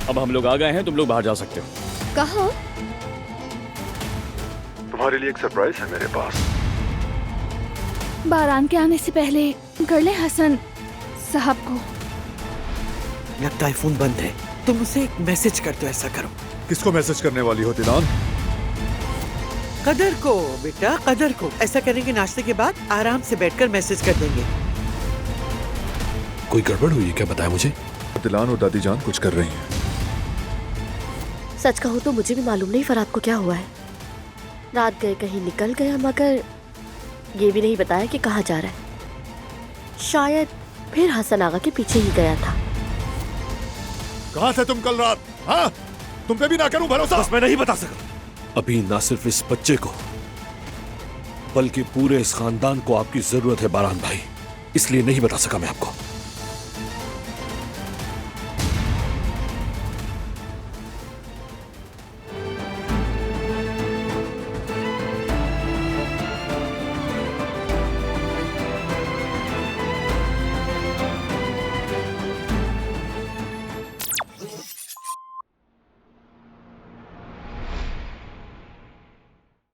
अब हम लोग आ गए हैं, तुम लोग बाहर जा सकते हो। कहाँ? तुम्हारे लिए एक सरप्राइज है मेरे पास। बारान के आने से पहले कर ले हसन साहब को। लगता है फोन बंद है। तुम उसे एक मैसेज कर दो, ऐसा करो। किसको मैसेज करने वाली हो दिलान? कदर को बेटा, कदर को। ऐसा करेंगे, नाश्ते के बाद आराम से बैठकर मैसेज कर देंगे। कोई गड़बड़ हुई है क्या, बताया मुझे। दिलान और दादी जान कुछ कर रही हैं। सच कहूँ तो मुझे भी मालूम नहीं फराद को क्या हुआ है। रात गए कहीं निकल गया, मगर ये भी नहीं बताया कि कहाँ जा रहा है। शायद फिर हसन आगा के पीछे ही गया था। कहाँ थे तुम कल रात? हाँ, तुम पे भी ना करूं भरोसा। बस मैं नहीं बता सका। अभी ना सिर्फ इस बच्चे को बल्कि पूरे इस खानदान को आपकी जरूरत है बारान भाई, इसलिए नहीं बता सका मैं आपको।